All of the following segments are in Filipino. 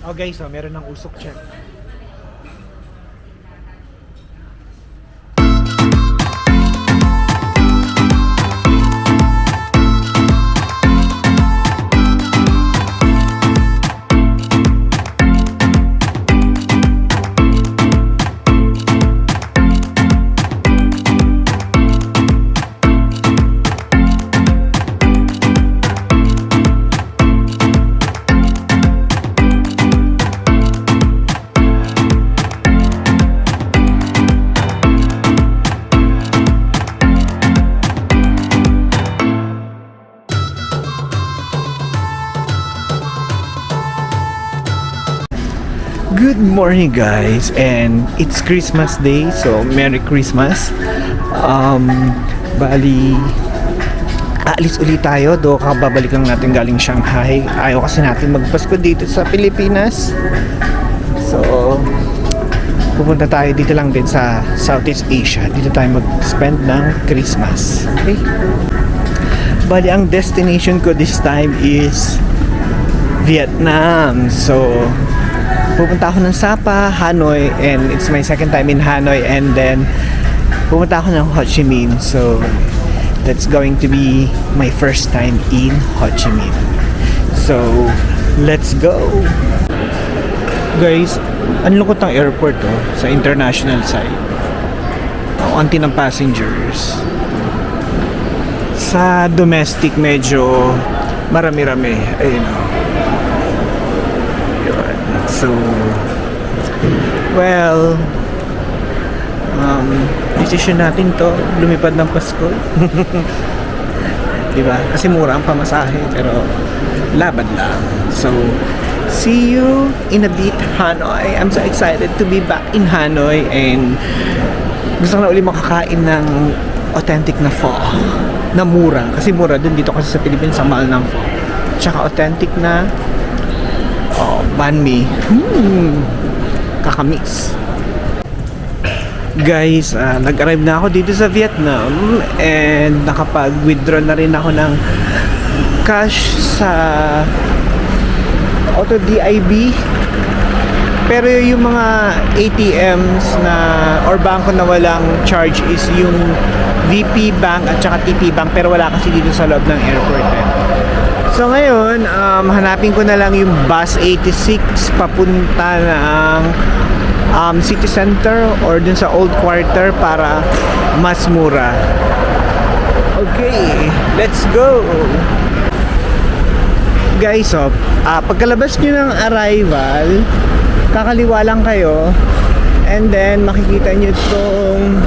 Okay, so meron ng usok check. Good morning guys, and it's Christmas Day, so Merry Christmas. Bali aalis ulit tayo, do kakababalik lang natin galing Shanghai. Ayaw kasi natin magpasko dito sa Pilipinas, so pupunta tayo dito lang din sa Southeast Asia. Dito tayo mag-spend ng Christmas. Okay? Bali ang destination ko this time is Vietnam. So pupunta ako ng Sapa, Hanoi, and it's my second time in Hanoi, and then pupunta ako ng Ho Chi Minh. So that's going to be my first time in Ho Chi Minh. So let's go. Guys, ang lungkot ng airport sa international side. Ang anti ng passengers. Sa domestic medyo marami-rami, ayun o. So, well, decision natin to, lumipad ng Pasko. Diba? Kasi mura ang pamasahe, pero laban lang. So, see you in a bit, Hanoi. I'm so excited to be back in Hanoi, and gusto ko na ulit makakain ng authentic na pho na mura. Kasi mura dun, dito kasi sa Pilipinas sa mahal ng pho. Tsaka authentic na banh mi. Kakamiss. Guys, nag-arrive na ako dito sa Vietnam, and nakapag-withdraw na rin ako ng cash sa Auto DIB. Pero yung mga ATMs na or bangko na walang charge is yung VP Bank at saka TP Bank, pero wala kasi dito sa loob ng airport. So ngayon, hanapin ko na lang yung bus 86 papunta ng city center or dun sa old quarter para mas mura. Okay, let's go! Guys, pagkalabas nyo ng arrival, kakaliwa lang kayo, and then makikita nyo itong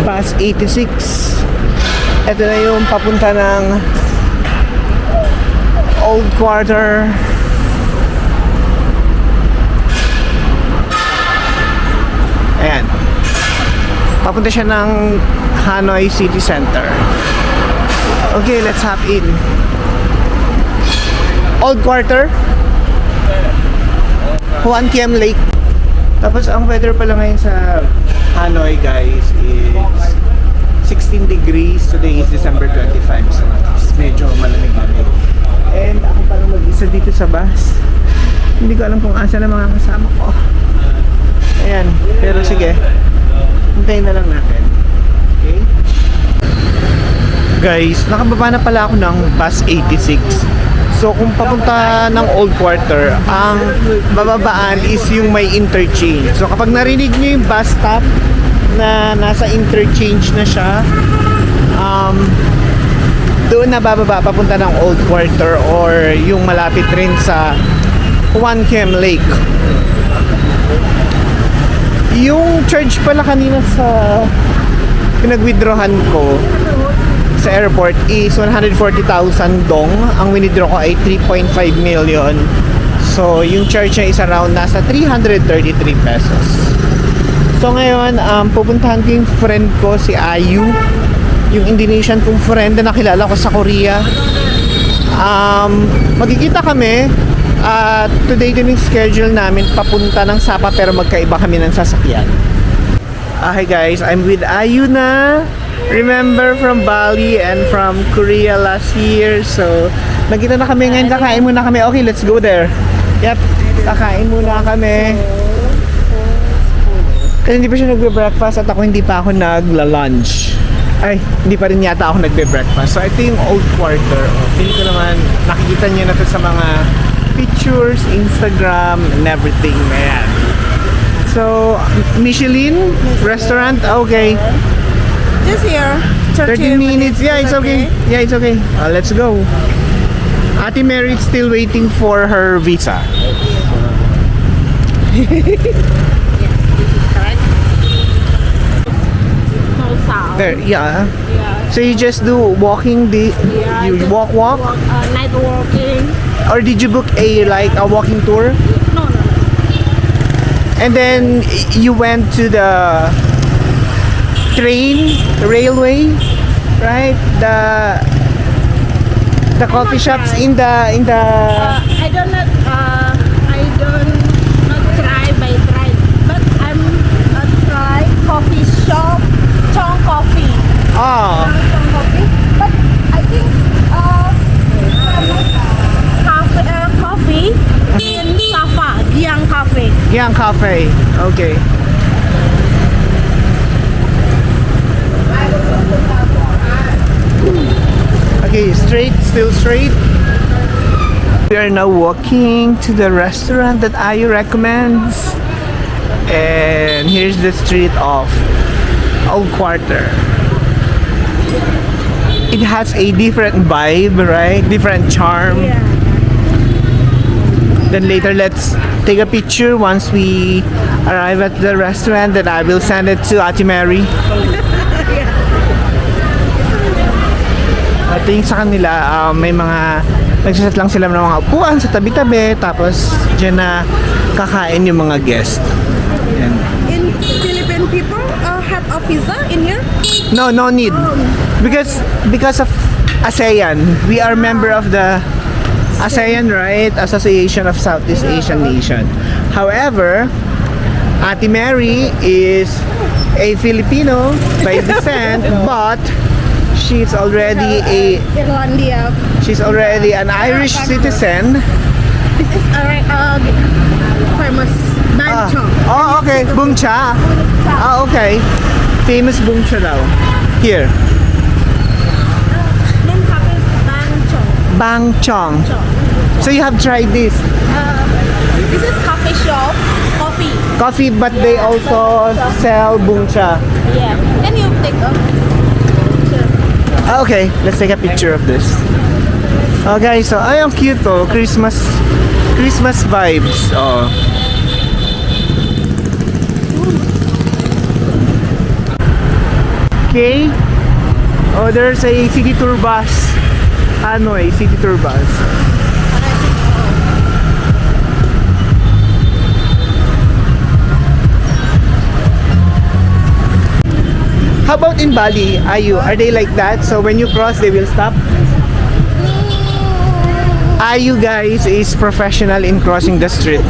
bus 86. Ito na yung papunta ng old quarter. Ayan, papunta siya ng Hanoi City Center. Okay, let's hop in. Old quarter, Hoan Kiem Lake. Tapos ang weather pala ngayon sa Hanoi guys is 16 degrees. Today is December 25, so medyo malamig-lamig. And ako parang mag-isa dito sa bus. Hindi ko alam kung asa na mga kasama ko. Ayan, pero sige, hintayin na lang natin. Okay? Guys, nakababa na pala ako ng bus 86. So kung papunta ng old quarter, ang bababaan is yung may interchange. So kapag narinig nyo yung bus stop na nasa interchange na siya, doon na bababa papunta ng old quarter or yung malapit rin sa Hoan Kiem Lake. Yung charge pala kanina sa pinag-withdrawhan ko sa airport is 140,000 dong. Ang withdraw ko ay 3.5 million. So yung charge niya is around nasa 333 pesos. So ngayon, pupuntahan ko yung friend ko, si Ayu, yung Indonesian kong friend na nakilala ko sa Korea. Magkikita kami at today din yung schedule namin papunta ng Sapa, pero magkaiba kami ng sasakyan. Okay guys, I'm with Ayu na. Remember from Bali and from Korea last year. So nagkita na kami ngayon, kakain muna kami. Okay, let's go there. Yep, kakain muna kami. Kasi hindi pa siya nagbe-breakfast at ako hindi pa ako nagla-lunch. Ay, hindi pa rin yata ako nagbe-breakfast. So, ito yung old quarter. Feeling ko naman, nakikita niyo na ito sa mga pictures, Instagram, and everything. Ayan. So, Michelin restaurant, okay. Just here. 30 minutes. Yeah, it's okay. Yeah, it's okay. Let's go. Ate Mary is still waiting for her visa. Yes, this is correct. No sound. There, yeah. Yeah. So you just do walking, Yeah, you just walk, night walking. or did you book a walking tour? No. And then you went to the railway, right? The coffee shops in the I don't not try by try, but I'm not try coffee shop, Chong Coffee. oh, Chong Coffee, but I think coffee in Safa, Giang Cafe. Yang Cafe. Okay. Okay, still straight. We are now walking to the restaurant that Ayu recommends. And here's the street of Old Quarter. It has a different vibe, right? Different charm. Yeah. Then later, let's take a picture once we arrive at the restaurant. Then I will send it to Ate Mary. At yung sa kanila, may mga nagsaset lang sila ng mga upuan sa tabi-tabi. Tapos dyan na kakain yung mga guest. Yan. In Philippine people have a visa in here? No need. Because of ASEAN, we are member of the ASEAN, right? Association of Southeast Asian Nation. However, Ate Mary is a Filipino by descent, but she's already Irlandia. she's already an Irish citizen. This is a famous Banchong. Oh, okay. Bungcha. Ah, okay. Famous Bungcha daw. Here. Name cafe Banchong. Bangchong. So you have tried this This is coffee shop, coffee. coffee, but they also sell Bungcha. Yeah. Can you take a picture? Ah, okay, let's take a picture of this. Oh guys, so ay ang cute to, Christmas vibes. Oh. Okay. Oh, there's a city tour bus. Ano eh, city tour bus. How about in Bali? Are they like that? So when you cross, they will stop? Ayu guys is professional in crossing the street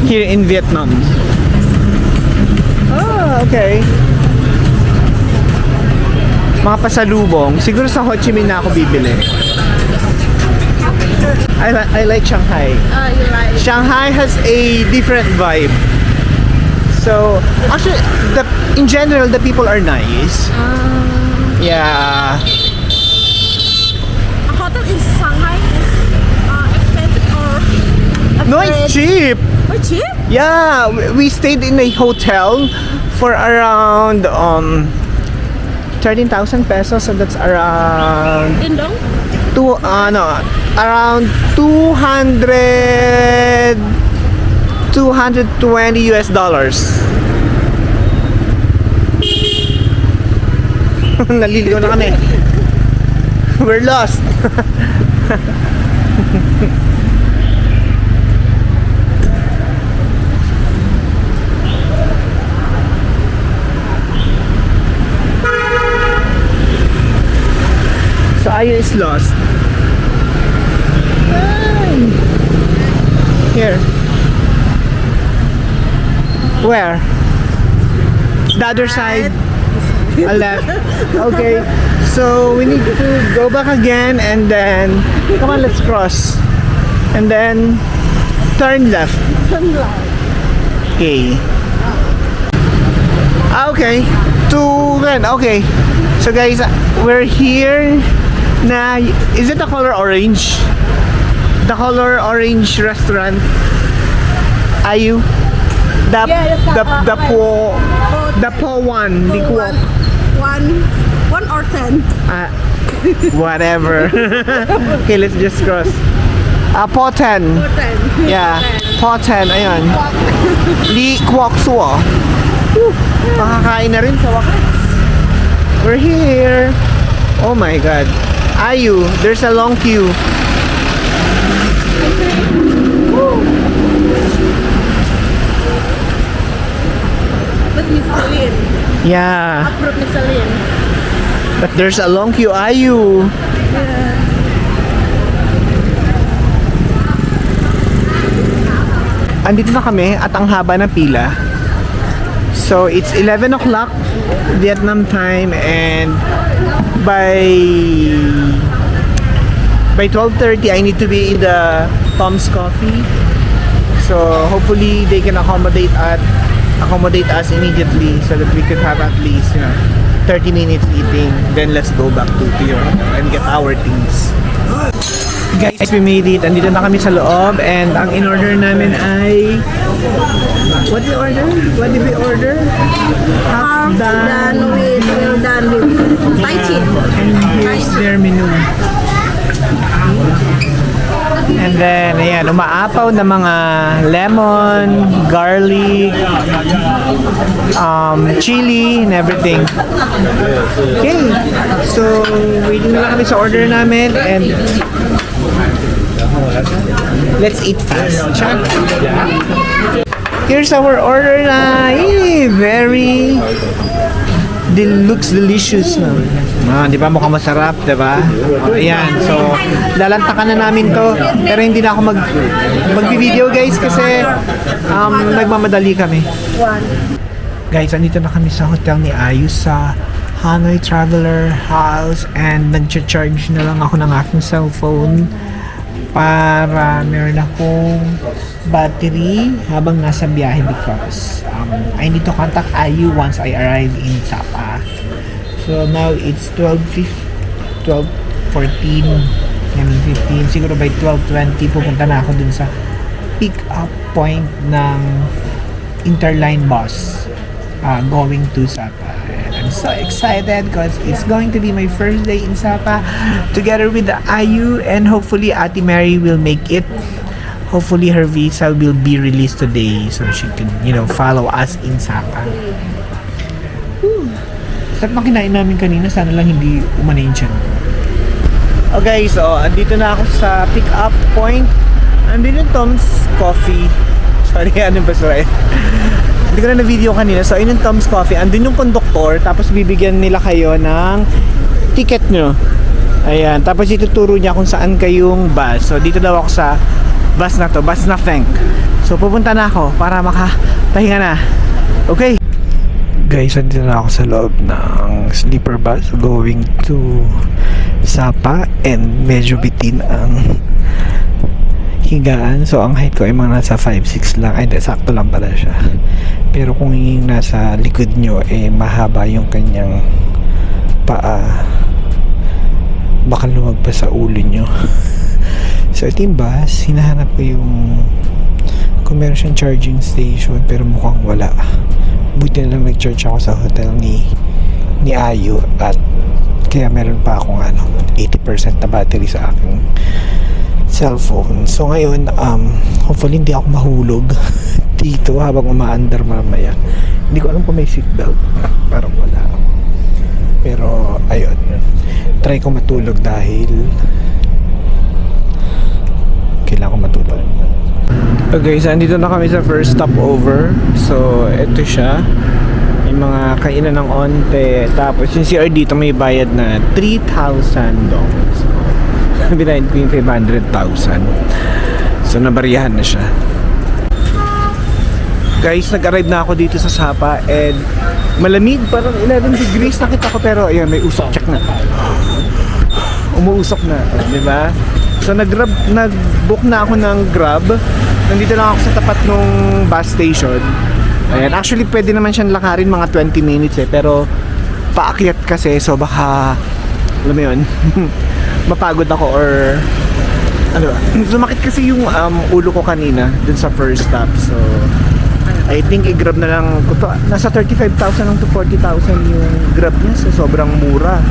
here in Vietnam. Oh, okay. Mga pasalubong. Siguro sa Ho Chi Minh na ako bibili. I like Shanghai. You like? Shanghai has a different vibe. So, actually, in general, the people are nice. Yeah. A hotel in Shanghai is expensive or No, it's cheap. Oh, cheap? Yeah, we stayed in a hotel for around 13,000 pesos, so that's around Indong? around 220 US dollars. Naliligaw na kami. We're lost. So Ayu is lost. Here. Where? The other side. A left. Okay. So we need to go back again and then come on, let's cross. And then Turn left. Okay. Okay. Okay. So guys, we're here na, is it the color orange? The color orange restaurant. Ayu? The Yes, the po one. Di ko. One or 10. Whatever. Okay, let's just cross. Po 10. 10. Yeah. Po 10. Ayun. Li Kwok Suo. Makakain na rin sa wakas. We're here. Oh my God. Ayu, there's a long queue. But Miss Celine. Yeah. Approve Miss Celine. But there's a long queue. Ayu. Andito na kami at ang haba ng pila. So it's 11 o'clock Vietnam time, and by 12:30 I need to be in the Tom's Coffee. So hopefully they can accommodate us immediately so that we could have at least 30 minutes eating, then let's go back to Toronto and get our things. Guys, we made it. Andito na kami sa loob, and ang in-order namin ay what did we order? What did we order? Half done with Thai chicken. And here's their menu. And then, ayan, umaapaw na mga lemon, garlic, chili, and everything. Okay, so waiting na lang kami sa order namin, and let's eat fast. Check. Here's our order na. Very looks delicious na. Di ba mukhang masarap, di ba? Ayan, so lalantakan na namin to. Pero hindi na ako mag-video guys kasi nagmamadali kami. Guys, andito na kami sa hotel ni Ayus sa Hanoi Traveler House, and nag-charge na lang ako ng aking cellphone para meron akong battery habang nasa biyahe because I need to contact IU once I arrive in Sapa. So now it's 12:14, I mean 15, siguro by 12:20 pupunta na ako dun sa pick up point ng Interline bus going to Sapa. And I'm so excited because it's going to be my first day in Sapa together with the IU, and hopefully Ate Mary will make it. Hopefully her visa will be released today so she can, follow us in Sapa. Sarap na kinain namin kanina, sana lang hindi umana yung tiyan. Okay, so andito na ako sa pick up point. Andito yung Tom's Coffee. Sorry, ano ba sorry? Hindi ko na na-video kanina. So, yun yung Tom's Coffee. Andun yung conductor, tapos bibigyan nila kayo ng ticket nyo. Ayan. Tapos ituturo niya kung saan kayong bus. So, dito daw ako sa bus na to. Bus na Feng. So, pupunta na ako para makapahinga na. Okay. Guys, andito na ako sa loob ng sleeper bus going to Sapa, and medyo bitin ang higaan. So ang height ko ay mga nasa 5'6" lang. Ay, sakto lang pala siya. Pero kung yung nasa likod nyo mahaba yung kanyang paa, baka lumagpas sa ulo nyo. So ito yung bus. Hinahanap ko yung kung meron siyang charging station, pero mukhang wala. Buti na lang nag-charge ako sa hotel ni Ayu, at kaya meron pa akong 80% na battery sa aking cellphone. So ngayon, hopefully hindi ako mahulog dito habang umaandar mamaya. Hindi ko alam kung may seatbelt. Parang wala. Pero ayun, try ko matulog dahil kailangan ko matulog. Okay, so andito na kami sa first stopover. So ito siya. May mga kainan ng onte. Tapos yung CR dito may bayad na $3,000. Binayad ko yung 500,000. So nabariyahan na siya. Guys, nag-arrive na ako dito sa Sapa, and malamig, parang 11 degrees nakita ko, pero ayun, may usok. Check na. Umuusok na, di ba? So nag-book na ako ng Grab nandito lang ako sa tapat nung bus station. Ayan, actually pwede naman siyang lakarin mga 20 minutes pero paakyat kasi so baka alam mo yun mapagod ako or ano ba, sumakit kasi yung ulo ko kanina dun sa first stop so I think i-grab na lang ko to. Nasa 35,000 lang to 40,000 yung grab niya so sobrang mura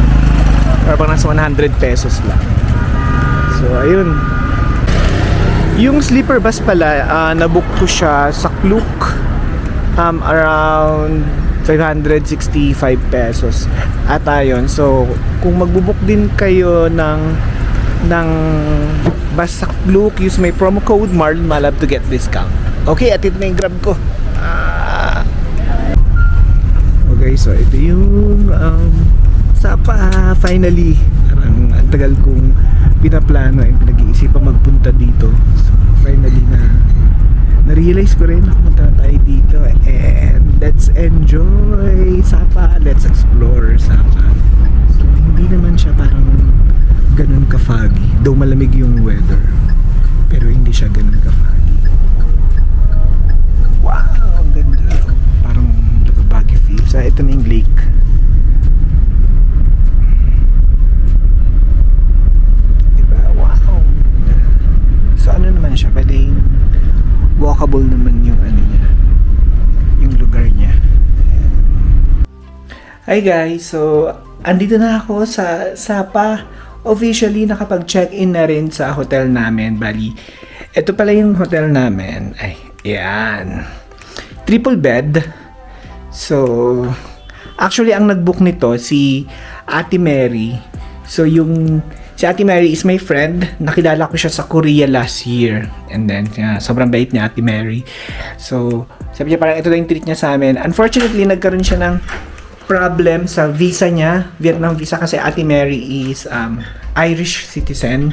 parang nasa 100 pesos lang so ayun yung sleeper bus pala nabook ko siya sa Klook around 565 pesos ata yun. So kung magbubuk din kayo ng bus sa Klook, use my promo code MarlonMalab to get discount. Okay, at ito na yung grab ko. Okay, so ito yung Sapa finally. Parang ang tagal kong pinaplano and pinag-iisipan magpunta dito. So finally na-realize ko rin na pumunta tayo dito and let's enjoy Sapa, let's explore Sapa. So hindi naman siya parang ganun ka-foggy, though malamig yung weather pero hindi siya ganun ka-foggy. Wow, ang ganda, parang Baguio feel. So ito na yung lake. Diba? Wow, so ano naman siya, pwedeng walkable naman yung ano niya, yung lugar niya. Hi guys, so andito na ako sa Sapa. Officially nakapag-check-in na rin sa hotel namin. Bali, ito pala yung hotel namin. Ay, yan. Triple bed. So, actually ang nag-book nito si Ate Mary. So si Ate Mary is my friend. Nakilala ko siya sa Korea last year. And then, sobrang bait niya, Ate Mary. So, sabi niya parang ito lang yung treat niya sa amin. Unfortunately, nagkaroon siya ng problem sa visa niya. Vietnam visa kasi Ate Mary is Irish citizen.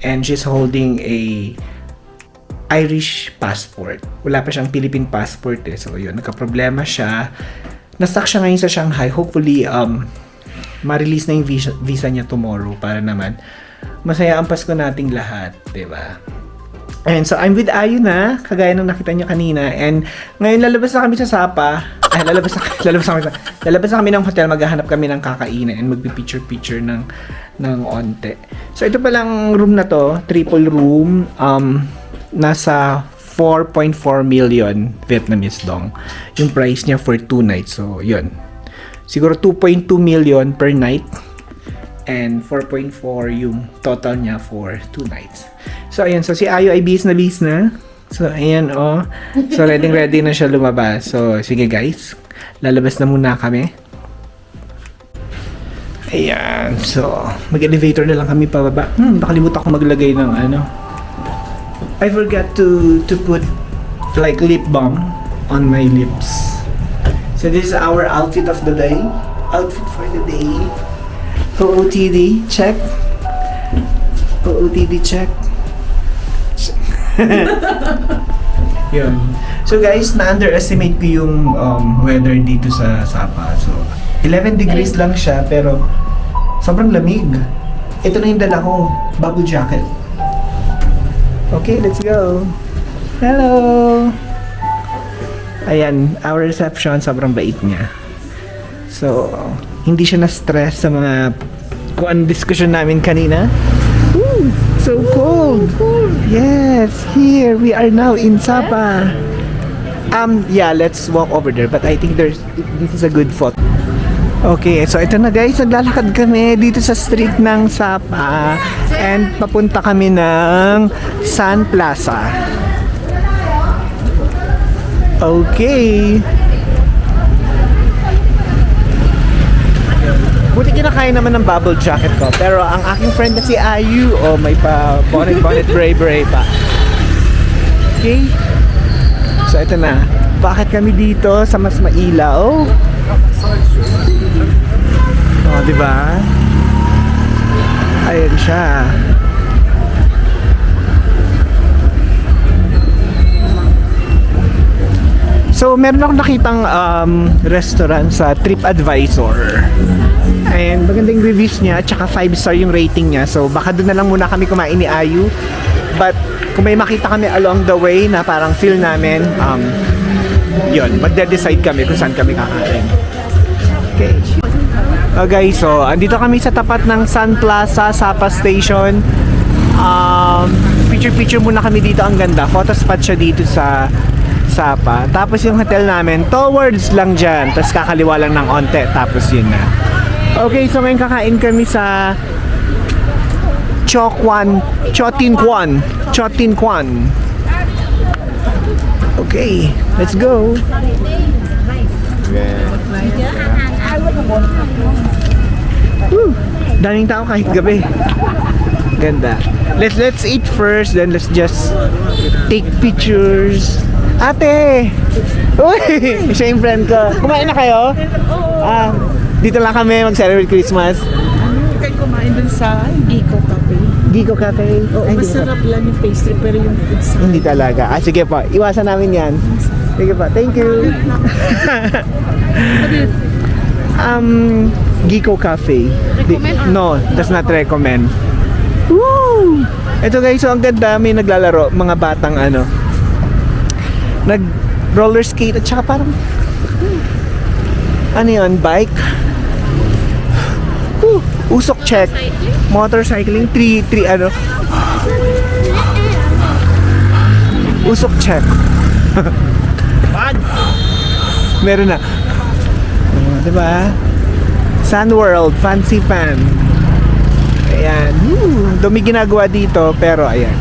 And she's holding a Irish passport. Wala pa siyang Philippine passport eh. So, yun. Nagka-problema siya. Na-stuck siya ngayon sa Shanghai. Hopefully, ma-release na yung visa niya tomorrow para naman masaya ang Pasko nating lahat, 'di ba? And so I'm with Ayu na, kagaya ng nakita niyo kanina, and ngayon lalabas na kami sa Sapa. Lalabas na kami ng hotel, maghahanap kami ng kakainan and magpi-picture ng onte. So ito palang room na to, triple room, nasa 4.4 million Vietnamese dong yung price niya for 2 nights. So yun, siguro 2.2 million per night and 4.4 yung total niya for 2 nights. So ayan, so si Ayu ay bis na. So ayan so ready na siya lumabas. So sige guys, lalabas na muna kami. Ayan, so mag-elevator na lang kami pababa. Nakalimutan ko maglagay ng ano, I forgot to put like lip balm on my lips. So this is our outfit of the day. Outfit for the day. OOTD check. OOTD check. Yun. So guys, na-underestimate ko yung weather dito sa Sapa. So 11 degrees lang siya pero sobrang lamig. Ito na yung dala ko, bubble jacket. Okay, let's go. Hello. Ayan, our reception, sobrang bait niya. So, hindi siya na-stress sa mga kung anong discussion namin kanina. Ooh, so cold. Yes, here we are now in Sapa. Yeah, let's walk over there. But I think this is a good photo. Okay, so ito na guys, naglalakad kami dito sa street ng Sapa and papunta kami ng Sun Plaza. Okay. Buti kinakain naman ng bubble jacket ko. Pero ang aking friend na si Ayu, may pa bonnet bray pa. Okay. So ito na. Bakit kami dito sa mas mailaw? Di ba? Ayan siya. So, meron akong nakitang restaurant sa TripAdvisor. And magandang reviews niya, at saka 5-star yung rating niya. So, baka doon na lang muna kami kumain ni Ayu. But kung may makita kami along the way na parang feel namin, yun, magde-decide kami kung saan kami kakain. Okay. Okay, so andito kami sa tapat ng Sun Plaza, Sapa Station. Picture-picture muna kami dito, ang ganda. Photo spot siya dito sa Sapa. Tapos yung hotel namin, towards lang dyan. Tapos kakaliwa lang ng onte. Tapos yun na. Okay, so ngayon kakain kami sa Chotin Kwan. Okay, let's go. Woo! Daming tao kahit gabi. Ganda. Let's eat first, then let's just take pictures. Ate! Uy! Siya yung friend ko. Kumain na kayo? Dito lang kami mag-celebrate Christmas. Kayo kumain dun sa Gico Cafe. Gico Cafe? Oo, Ay, masarap lang yung pastry pero yung food sa hindi talaga. Sige po, iwasan namin yan. Sige po, thank you. Gico Cafe. No, does not recommend. Woo! Ito guys, so ang ganda, may naglalaro, mga batang nag roller skate at saka parang ano yun, bike. Usok check. Motorcycling, 3 usok check. Meron na. Diba? Sun World, Fancy Pan. Ayan. Dumi ginagawa dito, pero ayan.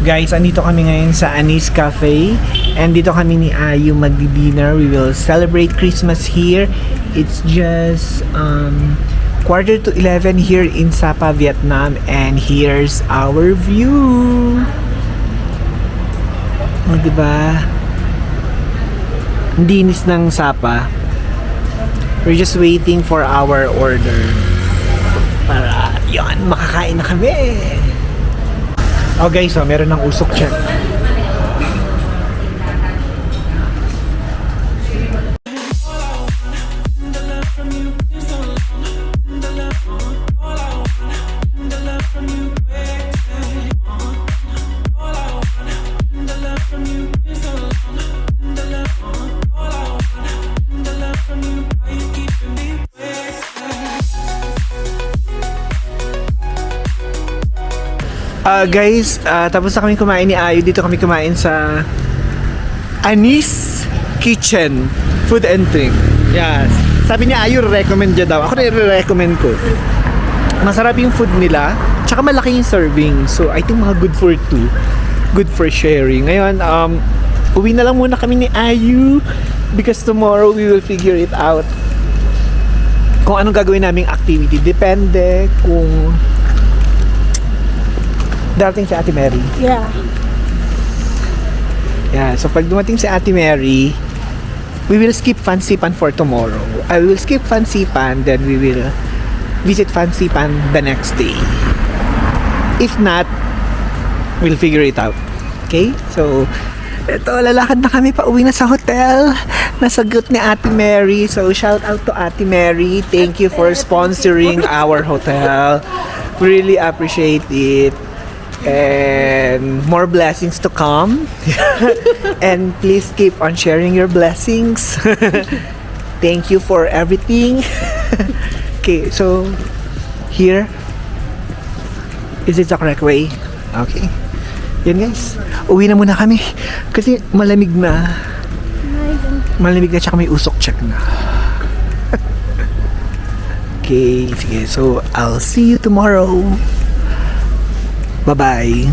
Guys, andito kami ngayon sa Anis Cafe. And dito kami ni Ayu magdi-dinner. We will celebrate Christmas here. It's just 10:45 here in Sapa, Vietnam. And here's our view. O, diba? Ang dinis ng Sapa. We're just waiting for our order. Para, yun, makakain na kami. Oh guys, meron ng usok check. Guys, tapos na kami kumain ni Ayu. Dito kami kumain sa Anis Kitchen Food and Drink. Yes. Sabi ni Ayu, recommend niya daw. Ako nire-recommend ko. Masarap yung food nila. Tsaka malaki yung serving. So, I think mga good for two. Good for sharing. Ngayon, uwi na lang muna kami ni Ayu because tomorrow we will figure it out. Kung anong gagawin naming activity. Depende kung darating si Ate Mary. Yeah. Yeah, so pag dumating si Ate Mary, we will skip Fancy Pan for tomorrow. I will skip Fancy Pan, then we will visit Fancy Pan the next day. If not, we'll figure it out. Okay? So, eto, lalakad na kami, pauwi na sa hotel. Nasagot ni Ate Mary. So, shout out to Ate Mary. Thank you for sponsoring our hotel. We really appreciate it. And more blessings to come. And please keep on sharing your blessings. Thank you for everything. Okay, so here, is it the correct way? Okay. Yan guys, uwi na muna kami kasi malamig na. Malamig na, tsaka may usok check na. Okay, sige. So, I'll see you tomorrow. Bye-bye.